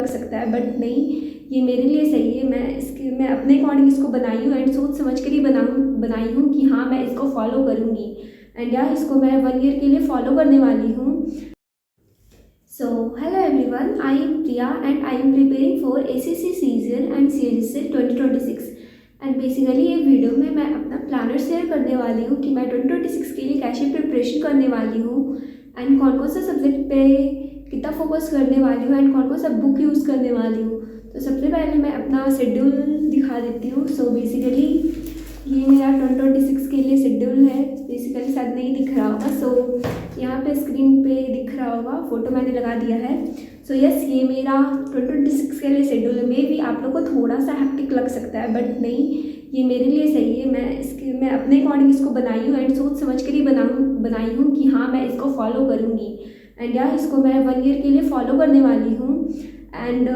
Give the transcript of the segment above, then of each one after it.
सकता है, बट नहीं, ये मेरे लिए सही है। मैं अपने अकॉर्डिंग इसको बनाई हूँ एंड सोच समझ कर ही बनाई हूँ कि हाँ मैं इसको फॉलो करूँगी। एंड या इसको मैं 1 ईयर के लिए फॉलो करने वाली हूँ। So, hello everyone, I am Priya and I am preparing for ACC season and CHSL 2026 and basically ये वीडियो में मैं अपना प्लानर शेयर करने वाली हूँ कि मैं 2026 के लिए कैसे प्रिपरेशन करने वाली हूँ एंड कौन कौन सा सब्जेक्ट पे कितना फोकस करने वाली हूँ एंड कौन कौन सा बुक यूज़ करने वाली हूँ। तो सबसे पहले मैं अपना शेड्यूल दिखा देती हूँ। सो बेसिकली ये मेरा 2026 के लिए शेड्यूल है। बेसिकली शायद नहीं दिख रहा होगा, सो यहाँ पे स्क्रीन पे दिख रहा होगा, फोटो मैंने लगा दिया है। सो यस, ये मेरा 2026 के लिए शेड्यूल है। मे भी आप लोग को थोड़ा सा हैक्टिक लग सकता है, बट नहीं, ये मेरे लिए सही है। मैं अपने अकॉर्डिंग इसको बनाई हूँ एंड सोच समझ कर ही बनाई हूँ कि हाँ मैं इसको फॉलो करूँगी एंड या इसको मैं 1 ईयर के लिए फॉलो करने वाली हूँ। एंड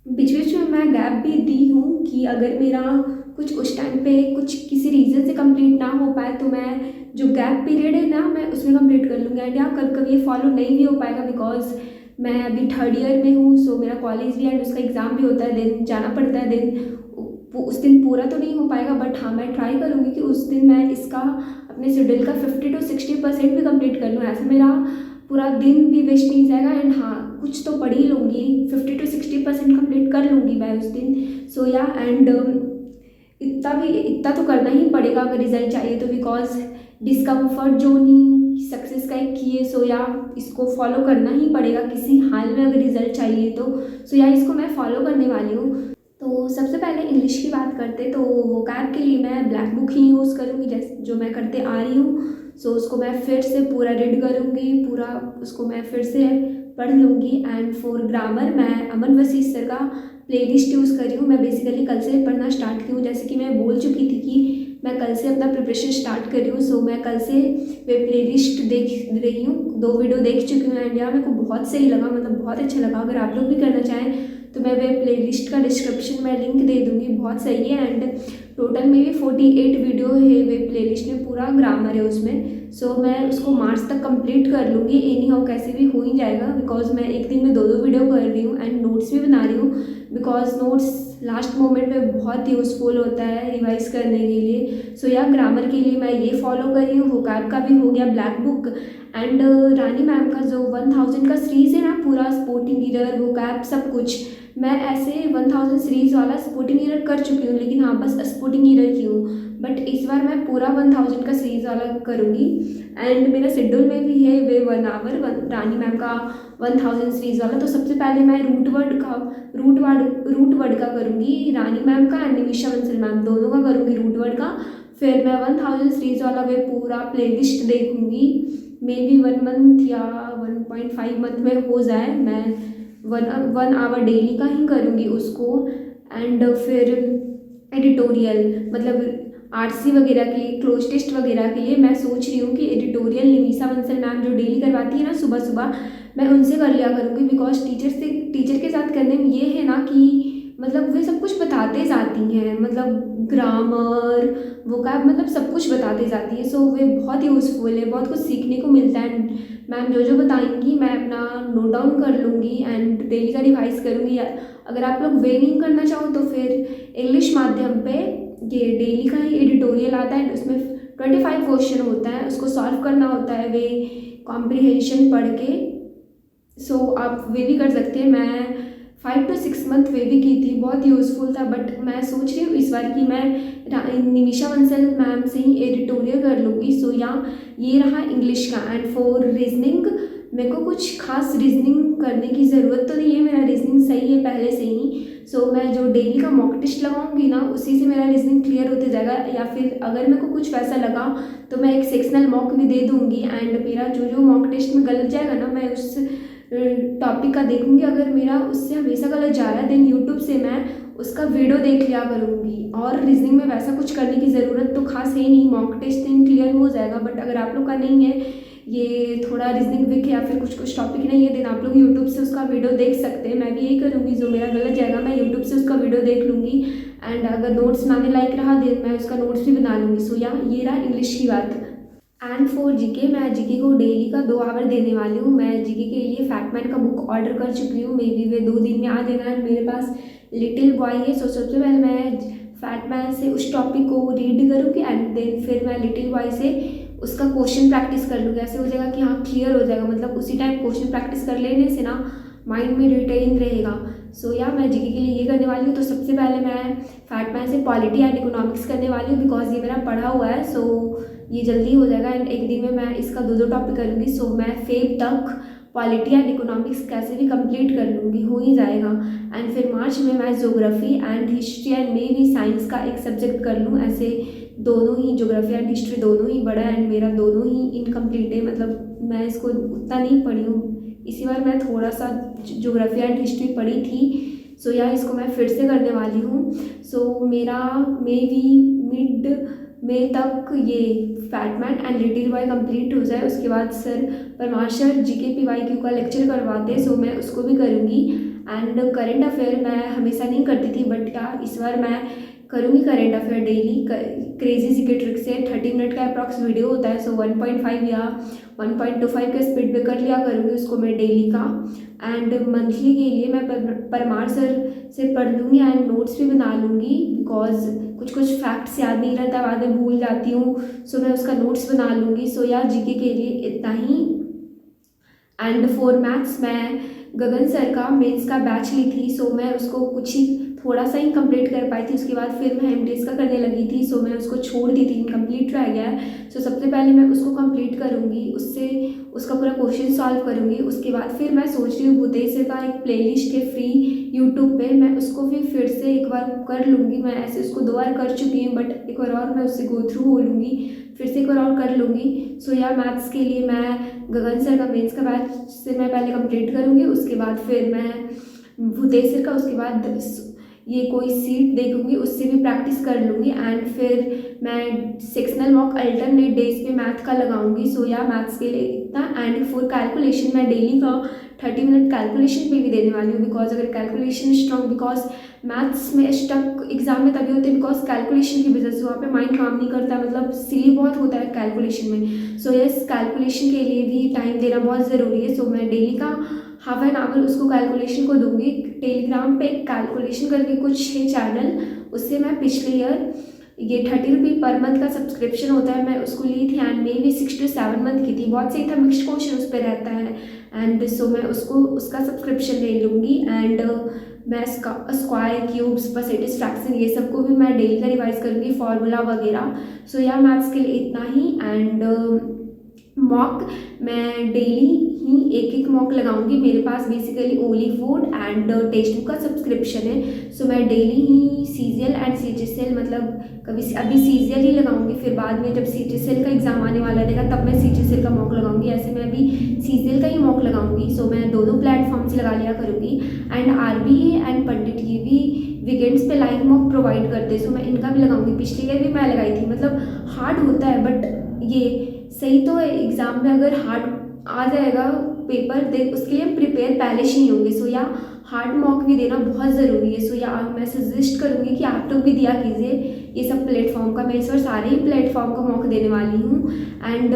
बीच बीच में मैं गैप भी दी हूँ कि अगर मेरा कुछ उस टाइम पे कुछ किसी रीज़न से कंप्लीट ना हो पाए तो मैं जो गैप पीरियड है ना मैं उसमें कंप्लीट कर लूँगी। एंड यहाँ कभी ये फॉलो नहीं भी हो पाएगा बिकॉज मैं अभी 3rd ईयर में हूँ, सो मेरा कॉलेज भी एंड उसका एग्ज़ाम भी होता है, देन जाना पड़ता है, देन उस दिन पूरा तो नहीं हो पाएगा, बट हाँ मैं ट्राई करूँगी कि उस दिन मैं इसका अपने शेड्यूल का 50 to 60% भी कंप्लीट कर लूँ। ऐसे मेरा पूरा दिन भी वेस्ट नहीं जाएगा एंड हाँ कुछ तो पढ़ ही लूँगी, 50 to 60% कंप्लीट कर लूँगी मैं उस दिन। सो या एंड इतना तो करना ही पड़ेगा अगर रिजल्ट चाहिए तो, because discomfort zone he success का एक की है। सो या इसको फॉलो करना ही पड़ेगा किसी हाल में अगर रिजल्ट चाहिए तो। सो या इसको मैं फॉलो करने वाली हूँ। तो सबसे पहले इंग्लिश की बात करते, तो वोकैब के लिए मैं ब्लैक बुक ही यूज़ करूँगी जैसे जो मैं करते आ रही हूँ। सो उसको मैं फिर से पूरा रीड करूँगी, पूरा उसको मैं फिर से पढ़ लूँगी। एंड फॉर ग्रामर मैं अमन वसीम सर का प्लेलिस्ट यूज़ कर रही हूँ। मैं बेसिकली कल से पढ़ना स्टार्ट की हूँ, जैसे कि मैं बोल चुकी थी कि मैं कल से अपना प्रिपरेशन स्टार्ट कर रही हूँ। सो मैं कल से वे प्लेलिस्ट देख रही हूँ, 2 वीडियो देख चुकी हूँ एंड यहाँ मेरे को बहुत सही लगा, मतलब बहुत अच्छा लगा। अगर आप लोग भी करना चाहें तो मैं वे प्लेलिस्ट का डिस्क्रिप्शन में लिंक दे दूँगी, बहुत सही है। एंड टोटल में भी 48 वीडियो है वे प्लेलिस्ट में, पूरा ग्रामर है उसमें। सो मैं उसको मार्च तक कंप्लीट कर लूँगी, एनी हाउ कैसे भी हो ही जाएगा, बिकॉज मैं एक दिन में 2 वीडियो कर रही हूँ एंड नोट्स भी बना रही हूँ, बिकॉज नोट्स लास्ट मोमेंट में बहुत यूज़फुल होता है रिवाइज करने के लिए। सो या ग्रामर के लिए मैं ये फॉलो कर रही हूँ। वोकैब का भी हो गया black book and Rani ma'am का जो 1000 का सीरीज़ है ना, पूरा स्पोर्टिंग ईरर वोकैब सब कुछ, मैं ऐसे 1000 सीरीज़ वाला स्पोर्टिंग ईरर कर चुकी हूँ, लेकिन हाँ बस स्पोर्टिंग ईरर की हूँ, बट इस बार मैं पूरा 1000 का सीरीज़ वाला करूँगी। एंड मेरा शेड्यूल में भी है वे 1 आवर रानी मैम का 1000 सीरीज़ वाला। तो सबसे पहले मैं रूट वर्ड का करूँगी रानी मैम का एंड निमिषा बंसल मैम दोनों का करूँगी रूट वर्ड का। फिर मैं 1000 सीरीज़ वाला वे पूरा प्लेलिस्ट देखूँगी, मे बी 1 मंथ या 1.5 मंथ में हो जाए। मैं 1 आवर डेली का ही करूँगी उसको। एंड फिर एडिटोरियल मतलब आरसी वगैरह के लिए, क्लोज टेस्ट वगैरह के लिए मैं सोच रही हूँ कि एडिटोरियल निमिषा बंसल मैम जो डेली करवाती है ना सुबह सुबह, मैं उनसे कर लिया करूँगी, बिकॉज टीचर के साथ करने में ये है ना कि मतलब वे सब कुछ बताते जाती हैं, मतलब ग्रामर वोकैब मतलब सब कुछ बताते जाती है। सो वे बहुत यूज़फुल है, बहुत कुछ सीखने को मिलता है। मैम जो जो बताएंगी मैं अपना नोट डाउन कर लूँगी एंड डेली का रिवाइज करूँगी। अगर आप लोग वे नहीं करना चाहो तो फिर इंग्लिश माध्यम पे ये डेली का ही एडिटोरियल आता है, उसमें 25 क्वेश्चन होता है, उसको सॉल्व करना होता है वे कॉम्प्रिहेंशन पढ़ के। सो आप वे भी कर सकते हैं। मैं 5 to 6 मंथ वे भी की थी, बहुत यूज़फुल था, बट मैं सोच रही हूँ इस बार कि मैं निमिषा बंसल मैम से ही एडिटोरियल कर लूँगी। सो या ये रहा इंग्लिश का। एंड फॉर रीजनिंग मेरे को कुछ खास रीजनिंग करने की ज़रूरत तो नहीं है, मेरा रीजनिंग सही है पहले से ही। सो मैं जो डेली का मॉक टेस्ट लगाऊंगी ना उसी से मेरा रीजनिंग क्लियर होते जाएगा, या फिर अगर मेरे को कुछ वैसा लगा तो मैं एक सेक्शनल मॉक भी दे दूँगी। एंड मेरा जो जो मॉक टेस्ट में गलत जाएगा ना मैं उस टॉपिक का देखूंगी, अगर मेरा उससे हमेशा गलत जा रहा है देन यूट्यूब से मैं उसका वीडियो देख लिया करूँगी। और रीजनिंग में वैसा कुछ करने की ज़रूरत तो खास है नहीं, मॉक टेस्ट दिन क्लियर हो जाएगा। बट अगर आप लोग का नहीं है, ये थोड़ा रीजनिंग वीक या फिर कुछ टॉपिक नहीं है, देन आप लोग यूट्यूब से उसका वीडियो देख सकते हैं। मैं भी यही करूँगी, जो मेरा गलत जाएगा मैं यूट्यूब से उसका वीडियो देख लूँगी एंड अगर नोट्स बनाने लायक रहा देन मैं उसका नोट्स भी बना लूँगी। सो या ये रहा इंग्लिश की बात। एंड फॉर जीके मैं जीके को डेली का 2 आवर देने वाली हूँ। मैं जीके के लिए फैक्टमैन का बुक ऑर्डर कर चुकी हूँ, मे बी वे 2 दिन में आ जाएगा। एंड मेरे पास लिटिल बॉय है, सो सबसे पहले मैं फैक्टमैन से उस टॉपिक को रीड करूँगी एंड देन फिर मैं लिटिल बॉय से उसका क्वेश्चन प्रैक्टिस कर लूँगी। ऐसे हो जाएगा कि हाँ क्लियर हो जाएगा, मतलब उसी टाइम क्वेश्चन प्रैक्टिस कर लेने से ना माइंड में रिटेन रहेगा। सो या मैं जीके के लिए ये करने वाली हूँ। तो सबसे पहले मैं फैक्टमैन से पॉलिटी एंड इकोनॉमिक्स करने वाली हूँ, बिकॉज ये मेरा पढ़ा हुआ है, सो ये जल्दी हो जाएगा। एंड एक दिन में मैं इसका 2 टॉपिक करूँगी। सो मैं फेब तक पॉलिटी एंड इकोनॉमिक्स कैसे भी कंप्लीट कर लूँगी, हो ही जाएगा। एंड फिर मार्च में मैं ज्योग्राफी एंड हिस्ट्री एंड मे भी साइंस का एक सब्जेक्ट कर लूँ। ऐसे दोनों ही, ज्योग्राफी एंड हिस्ट्री दोनों ही बड़ा है एंड मेरा दोनों ही इनकम्प्लीट है, मतलब मैं इसको उतना नहीं पढ़ी हूँ। इसी बार मैं थोड़ा सा ज्योग्राफी एंड हिस्ट्री पढ़ी थी, सो या इसको मैं फिर से करने वाली हूँ। सो मेरा मे बी मिड में तक ये फैक्टमैन एंड लिटिल बॉय कंप्लीट हो जाए। उसके बाद sir Parmar sir GK PYQ का लेक्चर करवाते, सो मैं उसको भी करूँगी। एंड करेंट अफेयर मैं हमेशा नहीं करती थी, बट क्या इस बार मैं करूँगी current affair daily. Crazy GK trick से 30 मिनट का अप्रॉक्स वीडियो होता है, सो 1.5 या 1.25 के स्पीड पे कर लिया करूँगी उसको मैं डेली का। एंड मंथली के लिए मैं परमार सर से पढ़ लूँगी एंड नोट्स भी बना लूँगी, बिकॉज कुछ फैक्ट्स याद नहीं रहता, बाद में भूल जाती हूँ, सो मैं उसका नोट्स बना लूँगी। सो या जीके के लिए इतना ही। एंड फॉर मैथ्स मैं गगन सर का मेंस का बैच ली थी, सो मैं उसको कुछ ही थोड़ा सा ही कंप्लीट कर पाई थी। उसके बाद फिर मैं MTS का करने लगी थी, सो मैं उसको छोड़ दी थी, इनकम्प्लीट रह गया है। सो सबसे पहले मैं उसको कंप्लीट करूँगी, उससे उसका पूरा क्वेश्चन सॉल्व करूँगी। उसके बाद फिर मैं सोच रही हूँ भूतेश सर का एक प्लेलिस्ट है फ्री यूट्यूब पे, मैं उसको फिर से एक बार कर लूँगी। मैं ऐसे उसको 2 बार कर चुकी हूँ, बट एक बार और मैं उससे गो थ्रू हो लूँगी, फिर से एक बार और कर लूँगी। सो या मैथ्स के लिए मैं गगन सर का मेंस का बैच से मैं पहले कंप्लीट करूँगी, उसके बाद फिर मैं भूतेश सर का, उसके बाद ये कोई सीट देखूँगी, उससे भी प्रैक्टिस कर लूँगी। एंड फिर मैं सेक्शनल मॉक अल्टरनेट डेज पे मैथ का लगाऊंगी। सो या मैथ्स के लिए इतना। एंड फॉर कैलकुलेशन मैं डेली का 30 मिनट कैलकुलेशन पे भी देने वाली हूँ, बिकॉज अगर कैलकुलेशन स्ट्रॉन्ग, बिकॉज मैथ्स में स्टक एग्जाम में तभी होते हैं बिकॉज कैलकुलेशन की वजह से वहाँ पे माइंड काम नहीं करता, मतलब सिली बहुत होता है कैलकुलेशन में। सो यस, कैलकुलेशन के लिए भी टाइम देना बहुत ज़रूरी है। सो मैं डेली का हाफ एन आवर उसको कैलकुलेशन को दूंगी। टेलीग्राम पे कैलकुलेशन करके कुछ है चैनल, उससे मैं पिछले ईयर ये 30 रुपये पर मंथ का सब्सक्रिप्शन होता है, मैं उसको ली थी एंड मे भी 6 to 7 मंथ की थी, बहुत सही था, मिक्स्ड क्वेश्चन उस पर रहता है। एंड सो मैं उसको उसका सब्सक्रिप्शन ले लूँगी। एंड मैं स्क्वायर, क्यूब्स, परसेंटेज, फ्रैक्शन, ये सबको भी मैं डेली का रिवाइज करूँगी, फार्मूला वगैरह। सो या मैथ्स के लिए इतना ही। एंड मॉक मैं डेली ही एक मॉक लगाऊंगी। मेरे पास basically Oliveboard and Testbook का सब्सक्रिप्शन है, सो मैं डेली ही CGL एंड CHSL, मतलब कभी अभी CGL ही लगाऊंगी, फिर बाद में जब CHSL का एग्जाम आने वाला रहेगा तब मैं CHSL का मॉक लगाऊंगी। ऐसे मैं अभी CGL का ही मॉक लगाऊंगी। सो मैं दोनों प्लेटफॉर्म से लगा लिया करूँगी। एंड RBA एंड पंडित ये भी वीकेंड्स पे लाइव मॉक प्रोवाइड करते, सो मैं इनका भी लगाऊंगी। पिछले ईयर भी मैं लगाई थी, मतलब हार्ड होता है बट ये सही तो है। एग्ज़ाम में अगर हार्ड आ जाएगा पेपर, दे उसके लिए प्रिपेयर पहले से ही होंगे। सो या हार्ड मॉक भी देना बहुत ज़रूरी है। सो या मैं सजेस्ट करूँगी कि आप लोग भी दिया कीजिए ये सब प्लेटफॉर्म का। मैं इस बार सारे ही प्लेटफॉर्म का मॉक देने वाली हूँ। एंड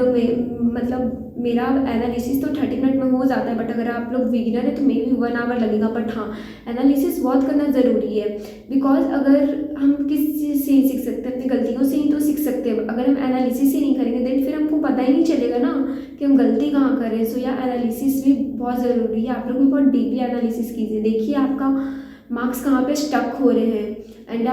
मतलब मेरा एनालिसिस तो 30 मिनट में हो जाता है, बट अगर आप लोग बिगिनर है तो मे बी 1 आवर लगेगा। बट हाँ, एनालिसिस बहुत करना ज़रूरी है, बिकॉज अगर हम किस चीज़ से ही सीख सकते हैं, अपनी गलतियों से ही तो सीख सकते हैं। अगर हम एनालिसिस ही नहीं करेंगे देन फिर हमको पता ही नहीं चलेगा ना कि हम गलती कहाँ करें। सो या एनालिसिस भी बहुत ज़रूरी है। आप लोग भी बहुत डीपली एनालिसिस कीजिए, देखिए आपका मार्क्स कहाँ पे स्टक हो रहे हैं। एंड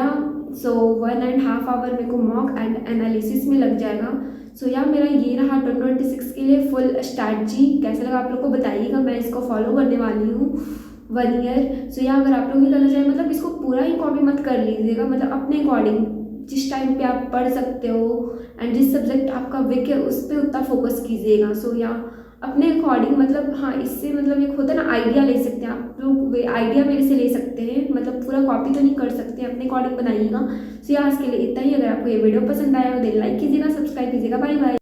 सो 1.5 आवर मेरे को मॉक एंड एनालिसिस में लग जाएगा। सो या मेरा ये रहा 2026 के लिए फुल स्ट्रैटेजी। कैसा लगा आप लोग को बताइएगा, मैं इसको फॉलो करने वाली हूँ 1 ईयर। सो या अगर आप लोग भी करना चाहें, मतलब इसको पूरा ही कॉपी मत कर लीजिएगा, मतलब अपने अकॉर्डिंग जिस टाइम पे आप पढ़ सकते हो एंड जिस सब्जेक्ट आपका वीक है उस पर उतना फोकस कीजिएगा। सो या अपने अकॉर्डिंग, मतलब हाँ, इससे मतलब एक होता है ना, आइडिया ले सकते हैं आप लोग, आइडिया मेरे से ले सकते हैं, मतलब पूरा कॉपी तो नहीं कर सकते, अपने अकॉर्डिंग बनाइएगा। सो या आज के लिए इतना ही। अगर आपको ये वीडियो पसंद आया हो तो लाइक कीजिएगा, सब्सक्राइब कीजिएगा। Bye bye.